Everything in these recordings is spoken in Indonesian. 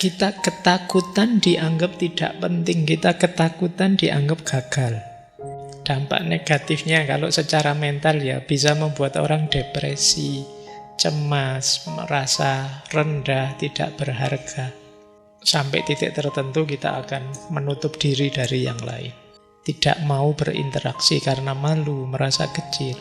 kita ketakutan dianggap tidak penting, kita ketakutan dianggap gagal. Dampak negatifnya kalau secara mental ya bisa membuat orang depresi, cemas, merasa rendah, tidak berharga. Sampai titik tertentu kita akan menutup diri dari yang lain. Tidak mau berinteraksi karena malu, merasa kecil.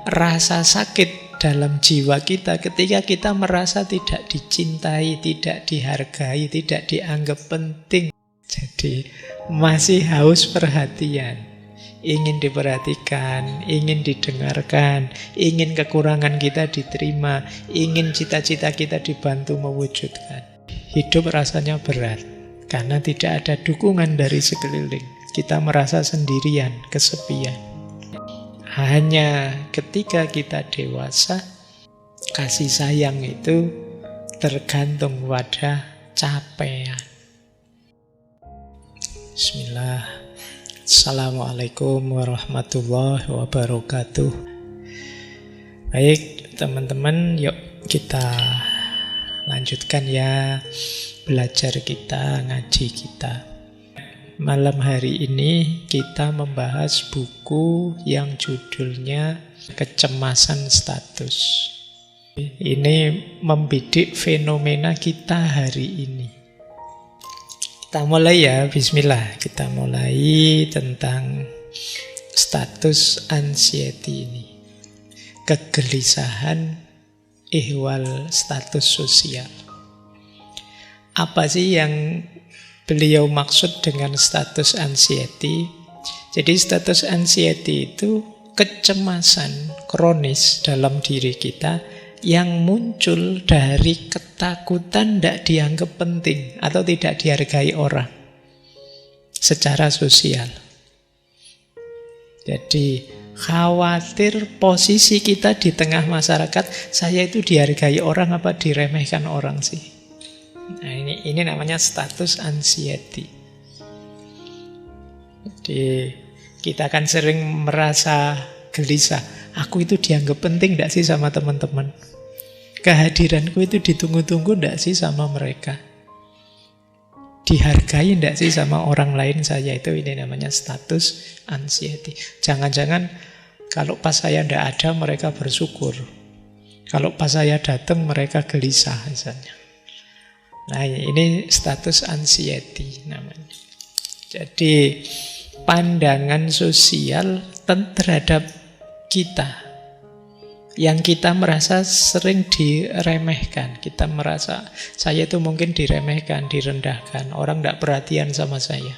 Rasa sakit dalam jiwa kita ketika kita merasa tidak dicintai, tidak dihargai, tidak dianggap penting. Jadi masih haus perhatian. Ingin diperhatikan, ingin didengarkan, ingin kekurangan kita diterima, ingin cita-cita kita dibantu mewujudkan. Hidup rasanya berat karena tidak ada dukungan dari sekeliling. Kita merasa sendirian, kesepian. Hanya ketika kita dewasa, kasih sayang itu tergantung pada capaian. Bismillah. Assalamualaikum warahmatullahi wabarakatuh. Baik teman-teman, yuk kita lanjutkan ya belajar kita, ngaji kita. Malam hari ini kita membahas buku yang judulnya Kecemasan Status. Ini membidik fenomena kita hari ini. Kita mulai ya, bismillah. Kita mulai tentang status anxiety ini. Kegelisahan ihwal status sosial. Apa sih yang beliau maksud dengan status anxiety? Jadi status anxiety itu kecemasan kronis dalam diri kita yang muncul dari ketakutan tidak dianggap penting atau tidak dihargai orang secara sosial. Jadi khawatir posisi kita di tengah masyarakat, saya itu dihargai orang apa diremehkan orang sih? Nah, ini namanya status anxiety. Jadi kita akan sering merasa gelisah. Aku itu dianggap penting tidak sih sama teman-teman? Kehadiranku itu ditunggu-tunggu tidak sih sama mereka? Dihargai tidak sih sama orang lain saya? Itu ini namanya status anxiety. Jangan-jangan kalau pas saya tidak ada mereka bersyukur. Kalau pas saya datang mereka gelisah misalnya. Nah ini status anxiety namanya. Jadi pandangan sosial terhadap kita yang kita merasa sering diremehkan. Kita merasa saya itu mungkin diremehkan, direndahkan. Orang tidak perhatian sama saya.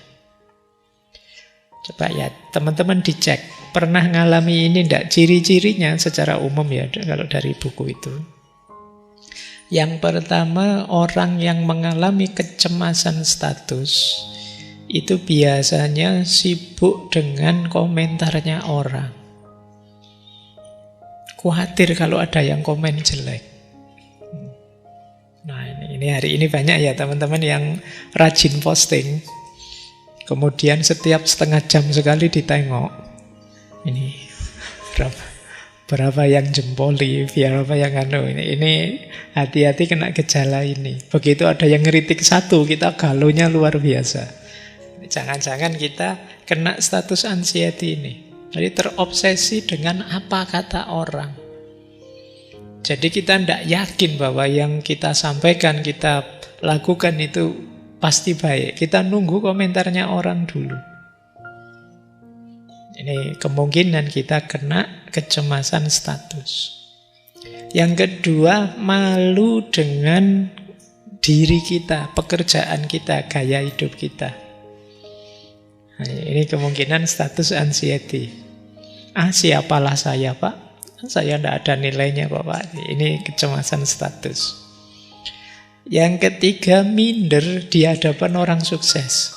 Coba ya teman-teman dicek. Pernah ngalami ini tidak? Ciri-cirinya secara umum ya kalau dari buku itu. Yang pertama, orang yang mengalami kecemasan status itu biasanya sibuk dengan komentarnya orang. Khawatir kalau ada yang komen jelek. Nah ini hari ini banyak ya teman-teman yang rajin posting. Kemudian setiap setengah jam sekali ditengok. Ini berapa yang jempoli, berapa yang ini hati-hati kena gejala ini. Begitu ada yang ngeritik satu, kita galonya luar biasa. Jangan-jangan kita kena status anxiety ini. Jadi terobsesi dengan apa kata orang. Jadi kita tidak yakin bahwa yang kita sampaikan, kita lakukan itu pasti baik. Kita nunggu komentarnya orang dulu. Ini kemungkinan kita kena kecemasan status. Yang kedua, malu dengan diri kita, pekerjaan kita, gaya hidup kita. Nah, ini kemungkinan status anxiety. Siapalah saya Pak? Saya tidak ada nilainya Pak. Ini kecemasan status. Yang ketiga, minder di hadapan orang sukses.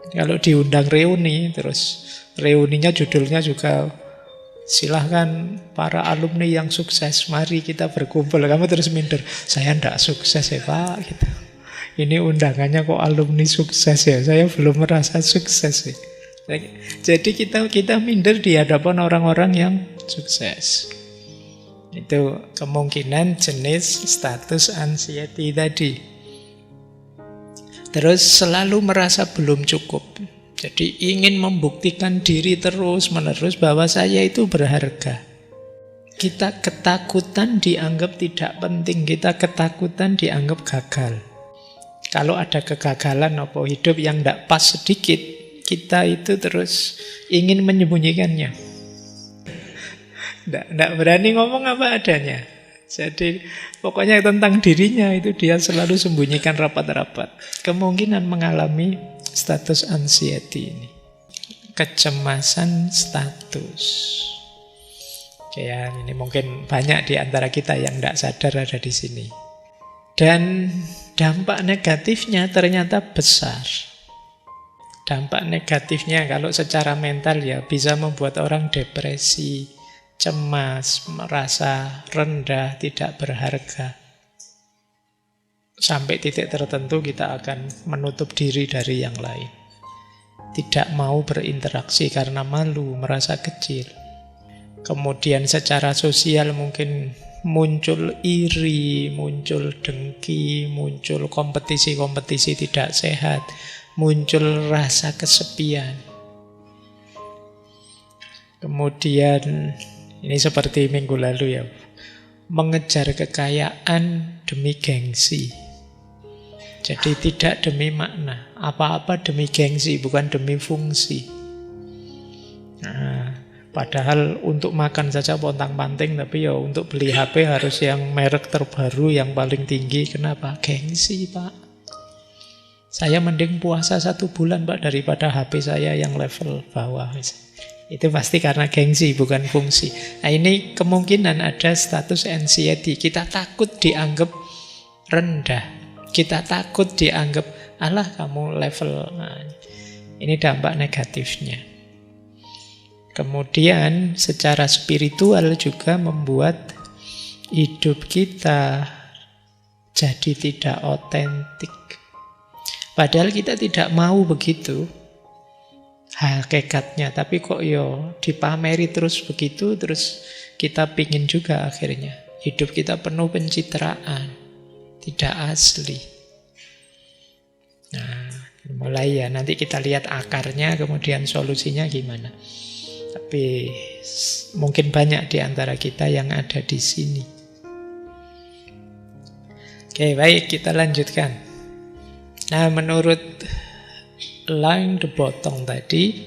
Kalau diundang reuni, terus reuninya judulnya juga silahkan para alumni yang sukses, mari kita berkumpul. Kamu terus minder, saya tidak sukses ya Pak. Gitu. Ini undangannya kok alumni sukses ya, saya belum merasa sukses ya. Jadi kita minder di hadapan orang-orang yang sukses. Itu kemungkinan jenis status anxiety tadi. Terus selalu merasa belum cukup. Jadi ingin membuktikan diri terus-menerus bahwa saya itu berharga. Kita ketakutan dianggap tidak penting, kita ketakutan dianggap gagal. Kalau ada kegagalan atau hidup yang tidak pas sedikit, kita itu terus ingin menyembunyikannya. Tidak berani ngomong apa adanya. Jadi pokoknya tentang dirinya itu dia selalu sembunyikan rapat-rapat. Kemungkinan mengalami status anxiety ini. Kecemasan status. Ya, ini mungkin banyak di antara kita yang tidak sadar ada di sini. Dan dampak negatifnya ternyata besar. Dampak negatifnya kalau secara mental ya bisa membuat orang depresi, cemas, merasa rendah, tidak berharga. Sampai titik tertentu kita akan menutup diri dari yang lain. Tidak mau berinteraksi karena malu, merasa kecil. Kemudian secara sosial mungkin muncul iri, muncul dengki, muncul kompetisi-kompetisi tidak sehat, muncul rasa kesepian. Kemudian ini seperti minggu lalu ya, mengejar kekayaan demi gengsi. Jadi tidak demi makna, apa-apa demi gengsi, bukan demi fungsi. Nah, padahal untuk makan saja pontang-panting, tapi ya untuk beli HP harus yang merek terbaru, yang paling tinggi. Kenapa? Gengsi, Pak. Saya mending puasa 1 bulan, Pak, daripada HP saya yang level bawah. Itu pasti karena gengsi, bukan fungsi. Nah, ini kemungkinan ada status anxiety. Kita takut dianggap rendah. Kita takut dianggap, alah kamu level. Nah, ini dampak negatifnya. Kemudian secara spiritual juga membuat hidup kita jadi tidak otentik. Padahal kita tidak mau begitu hakikatnya, tapi kok dipameri terus begitu, terus kita pingin juga akhirnya. Hidup kita penuh pencitraan, tidak asli. Nah, mulai ya, nanti kita lihat akarnya, kemudian solusinya gimana. Tapi mungkin banyak di antara kita yang ada di sini. Oke, baik, kita lanjutkan. Nah, menurut Lang de Botton tadi,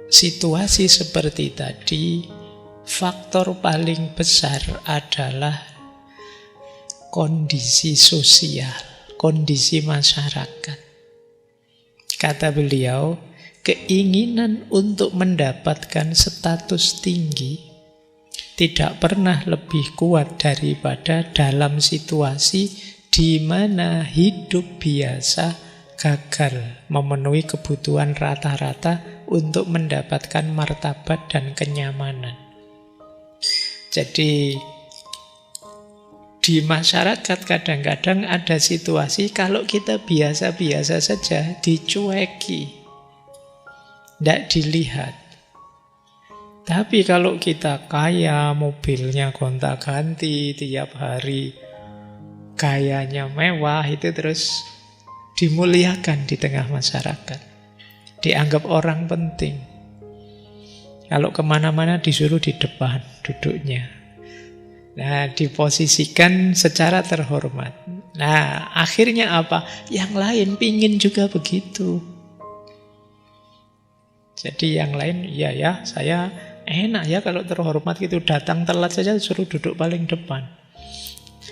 situasi seperti tadi, faktor paling besar adalah kondisi sosial, kondisi masyarakat. Kata beliau, keinginan untuk mendapatkan status tinggi tidak pernah lebih kuat daripada dalam situasi di mana hidup biasa gagal memenuhi kebutuhan rata-rata untuk mendapatkan martabat dan kenyamanan. Jadi di masyarakat kadang-kadang ada situasi kalau kita biasa-biasa saja dicueki, tidak dilihat. Tapi kalau kita kaya, mobilnya gonta-ganti tiap hari, gayanya mewah, itu terus dimuliakan di tengah masyarakat, dianggap orang penting. Kalau kemana-mana disuruh di depan duduknya. Nah, diposisikan secara terhormat. Nah, akhirnya apa? Yang lain pingin juga begitu. Jadi yang lain, ya saya enak ya kalau terhormat gitu, datang telat saja suruh duduk paling depan.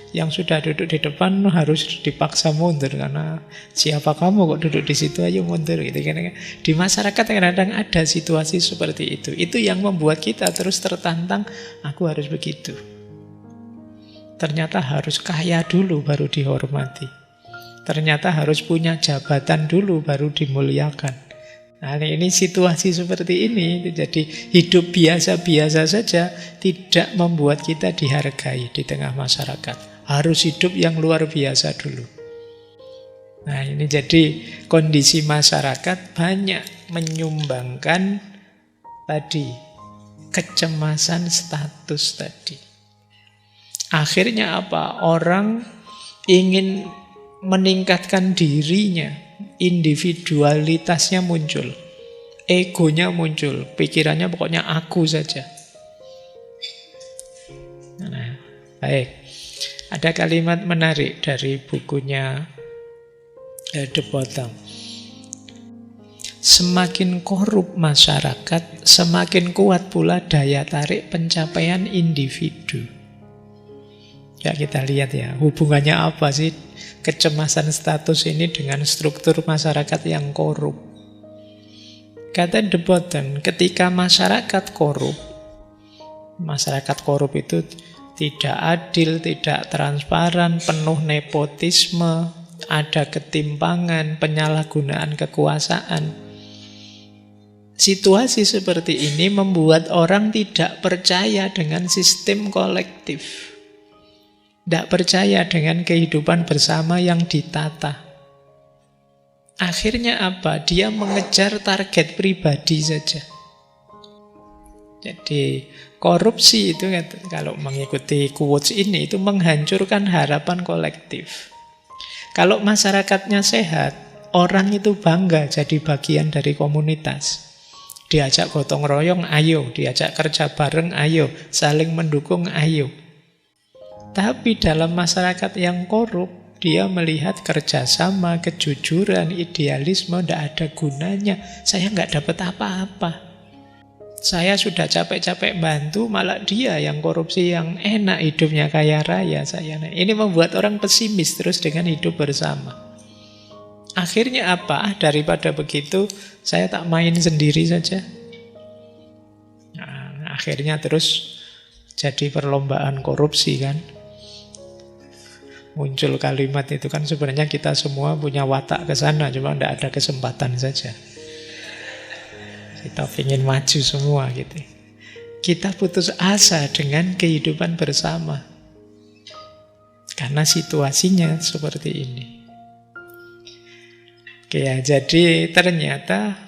Yang sudah duduk di depan harus dipaksa mundur karena siapa kamu kok duduk di situ, ayo mundur gitu kan. Di masyarakat kadang-kadang ada situasi seperti itu. Itu yang membuat kita terus tertantang, aku harus begitu. Ternyata harus kaya dulu baru dihormati. Ternyata harus punya jabatan dulu baru dimuliakan. Nah, ini situasi seperti ini. Jadi hidup biasa-biasa saja tidak membuat kita dihargai di tengah masyarakat. Harus hidup yang luar biasa dulu. Nah, ini jadi kondisi masyarakat banyak menyumbangkan tadi kecemasan status tadi. Akhirnya apa? Orang ingin meningkatkan dirinya, individualitasnya muncul, egonya muncul, pikirannya pokoknya aku saja. Nah, baik. Ada kalimat menarik dari bukunya The Bottom. Semakin korup masyarakat, semakin kuat pula daya tarik pencapaian individu. Ya, kita lihat ya, hubungannya apa sih kecemasan status ini dengan struktur masyarakat yang korup. Kata The Bottom, ketika masyarakat korup itu tidak adil, tidak transparan, penuh nepotisme, ada ketimpangan, penyalahgunaan kekuasaan. Situasi seperti ini membuat orang tidak percaya dengan sistem kolektif. Tidak percaya dengan kehidupan bersama yang ditata. Akhirnya apa? Dia mengejar target pribadi saja. Jadi korupsi itu kalau mengikuti quotes ini itu menghancurkan harapan kolektif. Kalau masyarakatnya sehat, orang itu bangga jadi bagian dari komunitas. Diajak gotong royong, ayo. Diajak kerja bareng, ayo. Saling mendukung, ayo. Tapi dalam masyarakat yang korup, dia melihat kerjasama, kejujuran, idealisme tidak ada gunanya. Saya nggak dapat apa-apa. Saya sudah capek-capek bantu, malah dia yang korupsi, yang enak hidupnya kaya raya. Ini membuat orang pesimis terus dengan hidup bersama. Akhirnya apa? Daripada begitu, saya tak main sendiri saja. Nah, akhirnya terus jadi perlombaan korupsi kan. Muncul kalimat itu kan sebenarnya kita semua punya watak ke sana, cuma tidak ada kesempatan saja. Kita ingin maju semua gitu. Kita putus asa dengan kehidupan bersama. Karena situasinya seperti ini. Oke ya, jadi ternyata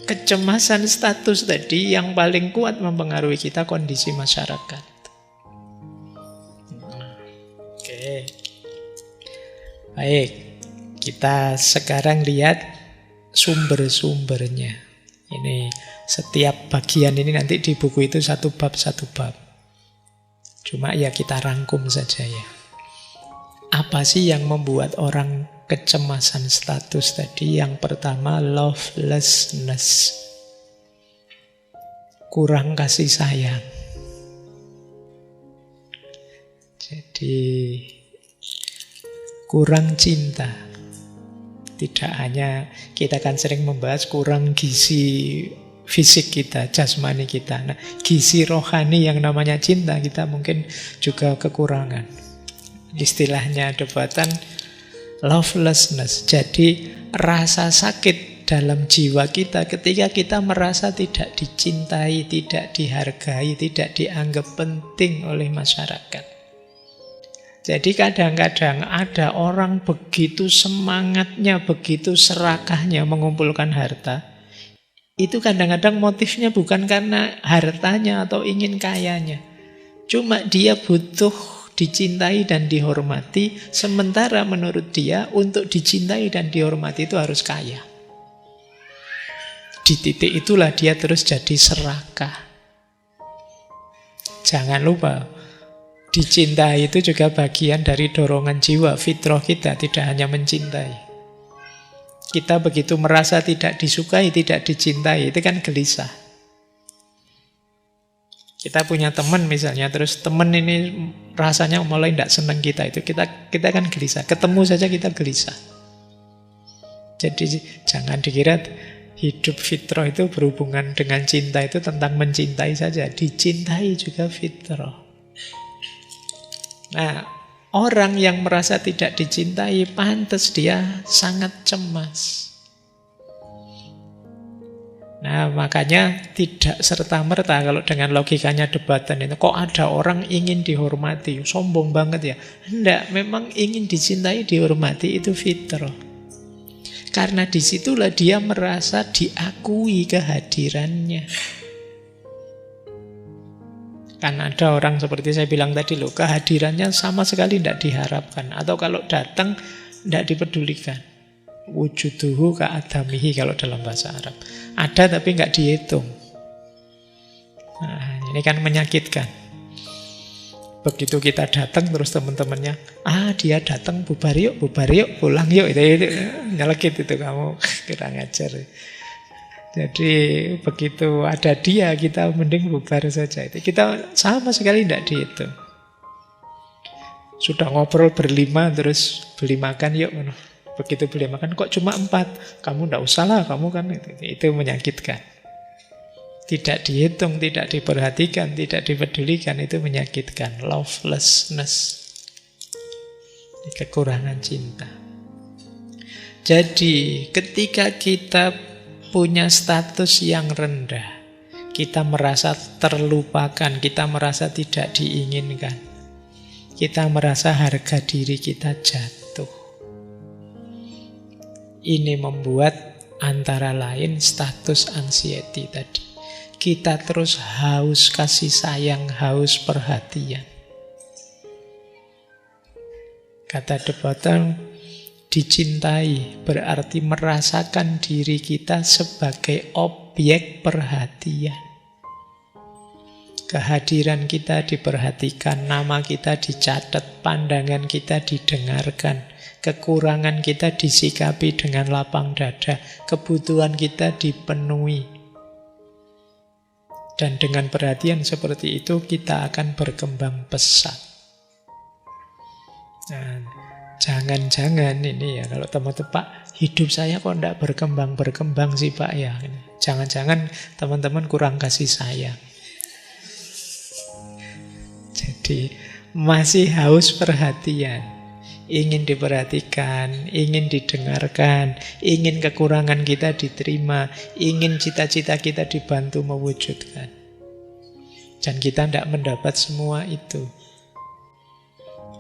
kecemasan status tadi yang paling kuat mempengaruhi kita kondisi masyarakat. Oke. Baik, kita sekarang lihat sumber-sumbernya. Ini setiap bagian ini nanti di buku itu satu bab. Cuma ya kita rangkum saja ya. Apa sih yang membuat orang kecemasan status tadi? Yang pertama, lovelessness. Kurang kasih sayang. Jadi kurang cinta. Tidak hanya kita kan sering membahas kurang gizi fisik kita, jasmani kita. Nah, gizi rohani yang namanya cinta kita mungkin juga kekurangan. Istilahnya debatan lovelessness. Jadi rasa sakit dalam jiwa kita ketika kita merasa tidak dicintai, tidak dihargai, tidak dianggap penting oleh masyarakat. Jadi kadang-kadang ada orang begitu semangatnya, begitu serakahnya mengumpulkan harta. Itu kadang-kadang motifnya bukan karena hartanya atau ingin kayanya. Cuma dia butuh dicintai dan dihormati. Sementara menurut dia untuk dicintai dan dihormati itu harus kaya. Di titik itulah dia terus jadi serakah. Jangan lupa, dicintai itu juga bagian dari dorongan jiwa, fitrah kita, tidak hanya mencintai. Kita begitu merasa tidak disukai, tidak dicintai, itu kan gelisah. Kita punya teman misalnya, terus teman ini rasanya mulai tidak senang kita, itu kita kan gelisah. Ketemu saja kita gelisah. Jadi jangan dikira hidup fitrah itu berhubungan dengan cinta itu tentang mencintai saja. Dicintai juga fitrah. Nah, orang yang merasa tidak dicintai, pantas dia sangat cemas. Nah, makanya tidak serta-merta kalau dengan logikanya debatan itu, kok ada orang ingin dihormati, sombong banget ya. Tidak, memang ingin dicintai, dihormati itu fitrah. Karena disitulah dia merasa diakui kehadirannya. Kan ada orang seperti saya bilang tadi loh, kehadirannya sama sekali tidak diharapkan. Atau kalau datang, tidak dipedulikan. Wujuduhu ka'adamihi kalau dalam bahasa Arab. Ada tapi nggak dihitung. Nah, ini kan menyakitkan. Begitu kita datang terus teman-temannya, dia datang, bubar yuk, pulang yuk. Itu nyelekit itu, kamu kurang ajar. Jadi begitu ada dia, kita mending bubar saja. Itu kita sama sekali tidak dihitung. Sudah ngobrol berlima terus beli makan yuk. Begitu beli makan kok cuma 4, kamu tidak usah lah, kamu kan itu menyakitkan. Tidak dihitung, tidak diperhatikan, tidak dipedulikan, itu menyakitkan. Lovelessness, kekurangan cinta. Jadi ketika kita punya status yang rendah, kita merasa terlupakan, kita merasa tidak diinginkan, kita merasa harga diri kita jatuh. Ini membuat antara lain status anxiety tadi. Kita terus haus kasih sayang, haus perhatian. Kata De Botton, dicintai berarti merasakan diri kita sebagai objek perhatian. Kehadiran kita diperhatikan, nama kita dicatat, pandangan kita didengarkan, kekurangan kita disikapi dengan lapang dada, kebutuhan kita dipenuhi. Dan dengan perhatian seperti itu kita akan berkembang pesat. Nah, jangan-jangan ini ya, kalau teman-teman, Pak, hidup saya kok tidak berkembang sih Pak ya. Jangan-jangan teman-teman kurang kasih sayang. Jadi masih haus perhatian. Ingin diperhatikan, ingin didengarkan, ingin kekurangan kita diterima, ingin cita-cita kita dibantu mewujudkan. Dan kita tidak mendapat semua itu.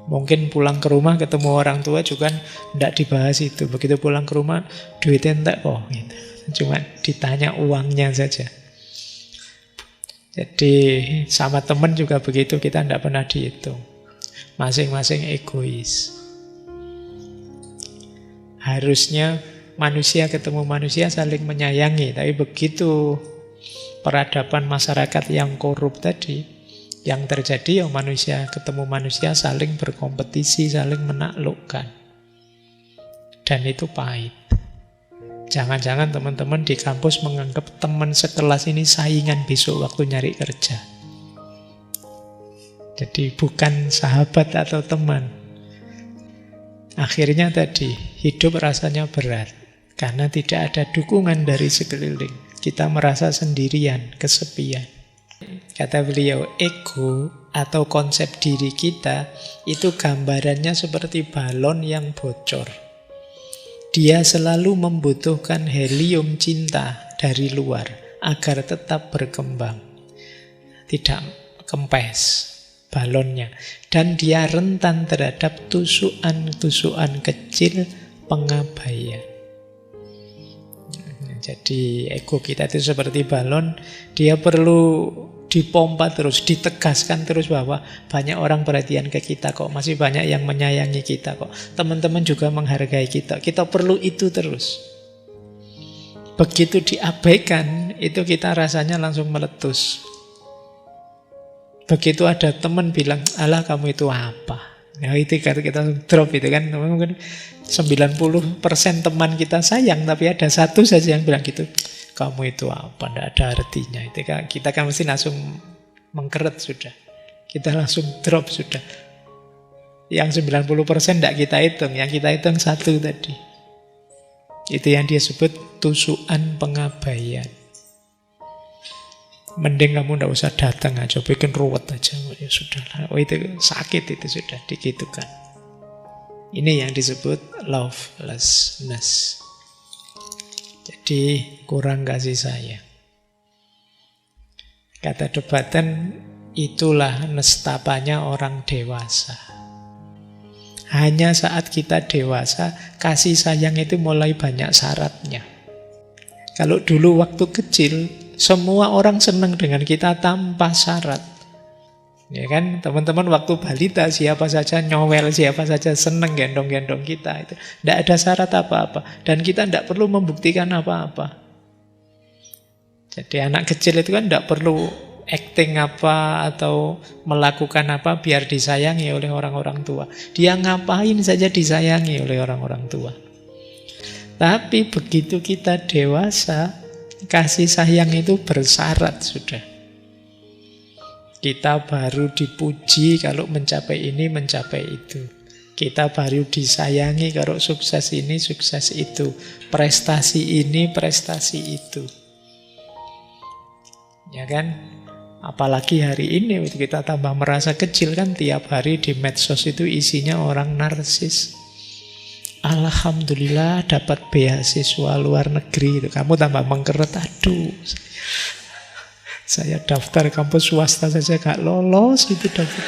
Mungkin pulang ke rumah ketemu orang tua juga tidak dibahas itu. Begitu pulang ke rumah, duitnya enggak kok. Gitu. Cuma ditanya uangnya saja. Jadi sama teman juga begitu, kita tidak pernah dihitung. Masing-masing egois. Harusnya manusia ketemu manusia saling menyayangi. Tapi begitu peradaban masyarakat yang korup tadi, yang terjadi ya manusia ketemu manusia saling berkompetisi, saling menaklukkan. Dan itu pahit. Jangan-jangan teman-teman di kampus menganggap teman sekelas ini saingan besok waktu nyari kerja. Jadi bukan sahabat atau teman. Akhirnya tadi, hidup rasanya berat. Karena tidak ada dukungan dari sekeliling. Kita merasa sendirian, kesepian. Kata beliau, ego atau konsep diri kita itu gambarannya seperti balon yang bocor. Dia selalu membutuhkan helium cinta dari luar agar tetap berkembang. Tidak kempes balonnya. Dan dia rentan terhadap tusukan-tusukan kecil pengabaian. Jadi ego kita itu seperti balon, dia perlu dipompa terus, ditegaskan terus bahwa banyak orang perhatian ke kita kok, masih banyak yang menyayangi kita kok, teman-teman juga menghargai kita, kita perlu itu terus. Begitu diabaikan, itu kita rasanya langsung meletus. Begitu ada teman bilang, alah kamu itu apa? Ya itu kita drop itu kan. Mungkin 90% teman kita sayang, tapi ada satu saja yang bilang gitu, kamu itu apa? Tidak ada artinya. Itu kan, kita kan mesti langsung mengkeret sudah. Kita langsung drop sudah. Yang 90% tidak kita hitung. Yang kita hitung satu tadi. Itu yang dia sebut tusukan pengabaian. Mending kamu tidak usah datang aja, bikin ruwet aja. Ya sudahlah. Oh itu sakit, itu sudah digitukan. Ini yang disebut lovelessness. Jadi kurang kasih sayang. Kata De Botton, itulah nestapanya orang dewasa. Hanya saat kita dewasa, kasih sayang itu mulai banyak syaratnya. Kalau dulu waktu kecil, semua orang senang dengan kita tanpa syarat. Ya kan, teman-teman waktu balita siapa saja nyowel, siapa saja seneng gendong-gendong kita itu. Tidak ada syarat apa-apa dan kita tidak perlu membuktikan apa-apa. Jadi anak kecil itu kan tidak perlu acting apa atau melakukan apa biar disayangi oleh orang-orang tua. Dia ngapain saja disayangi oleh orang-orang tua. Tapi begitu kita dewasa, kasih sayang itu bersyarat sudah. Kita baru dipuji kalau mencapai ini, mencapai itu. Kita baru disayangi kalau sukses ini, sukses itu. Prestasi ini, prestasi itu. Ya kan? Apalagi hari ini kita tambah merasa kecil kan, tiap hari di medsos itu isinya orang narsis. Alhamdulillah dapat beasiswa luar negeri itu. Kamu tambah mengkeret, aduh. Saya daftar kampus swasta saja gak lolos itu dapat.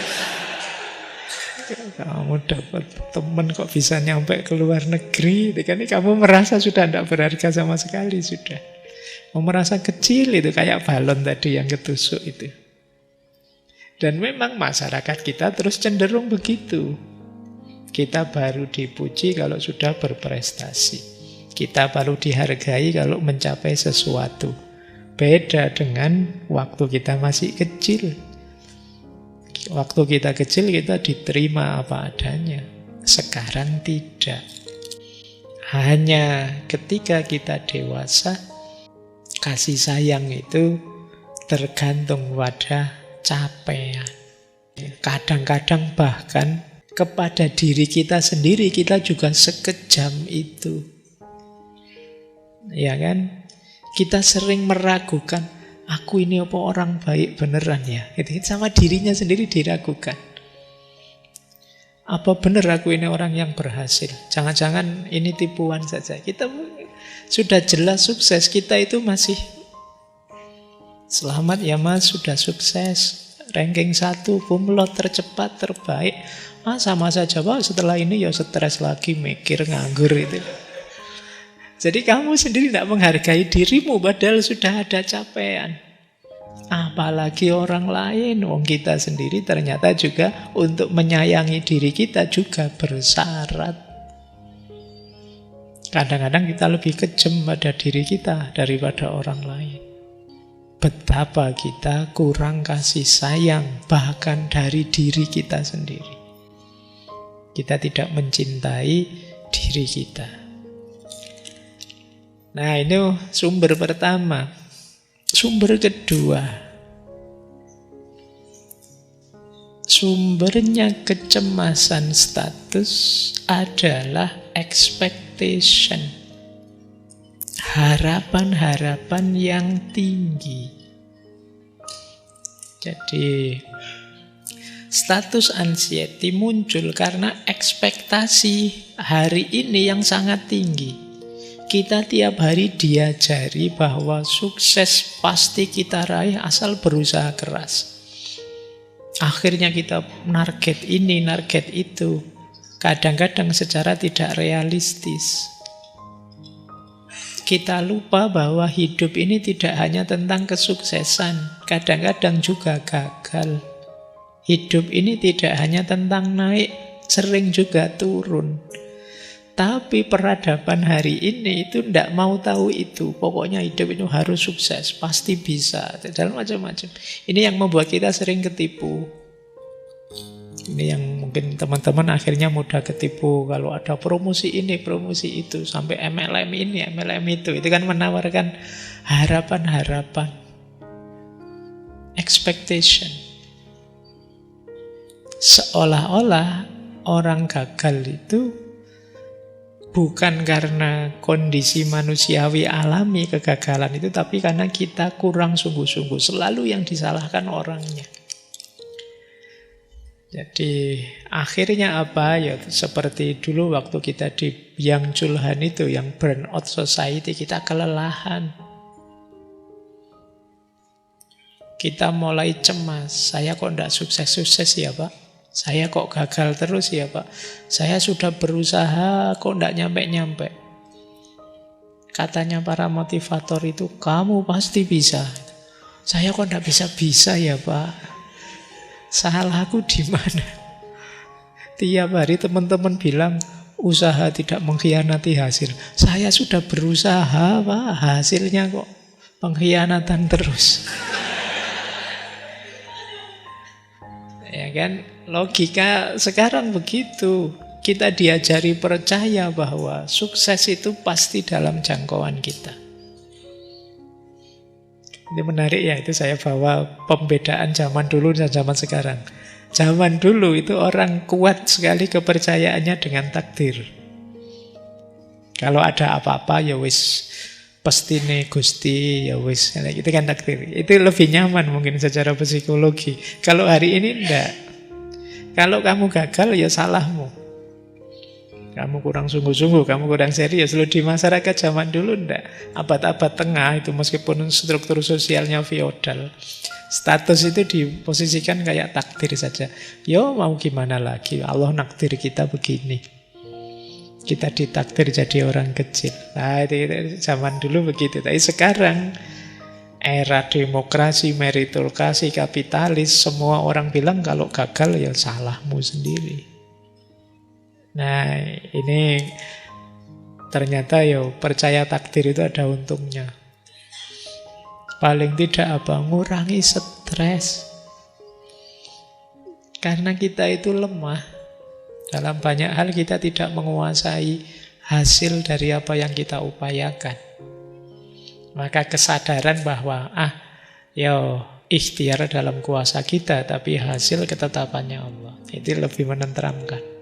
Kamu dapat teman kok bisa nyampe ke luar negeri. Itu kan kamu merasa sudah tidak berharga sama sekali sudah. Kamu merasa kecil itu kayak balon tadi yang ketusuk itu. Dan memang masyarakat kita terus cenderung begitu. Kita baru dipuji kalau sudah berprestasi. Kita baru dihargai kalau mencapai sesuatu. Beda dengan waktu kita masih kecil. Waktu kita kecil kita diterima apa adanya. Sekarang tidak. Hanya ketika kita dewasa, kasih sayang itu tergantung pada capaian. Kadang-kadang bahkan kepada diri kita sendiri kita juga sekejam itu. Ya kan? Kita sering meragukan, aku ini apa orang baik beneran ya? Itu sama dirinya sendiri diragukan. Apa benar aku ini orang yang berhasil? Jangan-jangan ini tipuan saja. Kita sudah jelas sukses, kita itu masih selamat ya mas, sudah sukses. Ranking 1, kumlot tercepat, terbaik. Sama saja Pak, setelah ini ya stres lagi, mikir, nganggur itu. Jadi kamu sendiri tidak menghargai dirimu padahal sudah ada capaian. Apalagi orang lain. Wong kita sendiri ternyata juga untuk menyayangi diri kita juga bersyarat. Kadang-kadang kita lebih kejam pada diri kita daripada orang lain. Betapa kita kurang kasih sayang bahkan dari diri kita sendiri. Kita tidak mencintai diri kita. Nah, ini sumber pertama. Sumber kedua. Sumbernya kecemasan status adalah expectation. Harapan-harapan yang tinggi. Jadi, status anxiety muncul karena ekspektasi hari ini yang sangat tinggi. Kita tiap hari diajari bahwa sukses pasti kita raih asal berusaha keras. Akhirnya kita target ini, target itu. Kadang-kadang secara tidak realistis. Kita lupa bahwa hidup ini tidak hanya tentang kesuksesan. Kadang-kadang juga gagal. Hidup ini tidak hanya tentang naik, sering juga turun. Tapi peradaban hari ini itu tidak mau tahu itu. Pokoknya hidup itu harus sukses, pasti bisa. Dan macam-macam. Ini yang membuat kita sering ketipu. Ini yang mungkin teman-teman akhirnya mudah ketipu. Kalau ada promosi ini, promosi itu. Sampai MLM ini, MLM itu. Itu kan menawarkan harapan-harapan. Expectation. Seolah-olah orang gagal itu bukan karena kondisi manusiawi alami kegagalan itu, tapi karena kita kurang sungguh-sungguh. Selalu yang disalahkan orangnya. Jadi akhirnya apa? Ya seperti dulu waktu kita di Yang Chulhan itu, yang burnout society, kita kelelahan. Kita mulai cemas. Saya kok tidak sukses-sukses ya Pak? Saya kok gagal terus ya Pak? Saya sudah berusaha kok tidak nyampe-nyampe. Katanya para motivator itu, kamu pasti bisa. Saya kok tidak bisa-bisa ya Pak? Salahku di mana? Tiap hari teman-teman bilang usaha tidak mengkhianati hasil. Saya sudah berusaha, Pak, hasilnya kok pengkhianatan terus. Ya kan, logika sekarang begitu. Kita diajari percaya bahwa sukses itu pasti dalam jangkauan kita. Ini menarik ya, itu saya bawa pembedaan zaman dulu dan zaman sekarang. Zaman dulu itu orang kuat sekali kepercayaannya dengan takdir. Kalau ada apa-apa ya wis pestine Gusti, ya wis, itu kan takdir. Itu lebih nyaman mungkin secara psikologi. Kalau hari ini enggak. Kalau kamu gagal ya salahmu. Kamu kurang sungguh-sungguh, kamu kurang serius. Lalu di masyarakat zaman dulu enggak. Abad-abad tengah itu meskipun struktur sosialnya feodal, status itu diposisikan kayak takdir saja. Yo mau gimana lagi, Allah nakdir kita begini. Kita ditakdir jadi orang kecil. Nah itu zaman dulu begitu. Tapi sekarang era demokrasi, meritokrasi, kapitalis, semua orang bilang kalau gagal ya salahmu sendiri. Nah ini ternyata ya percaya takdir itu ada untungnya. Paling tidak apa? Ngurangi stres. Karena kita itu lemah. Dalam banyak hal kita tidak menguasai hasil dari apa yang kita upayakan. Maka kesadaran bahwa ikhtiar dalam kuasa kita, tapi hasil ketetapannya Allah. Itu lebih menenteramkan.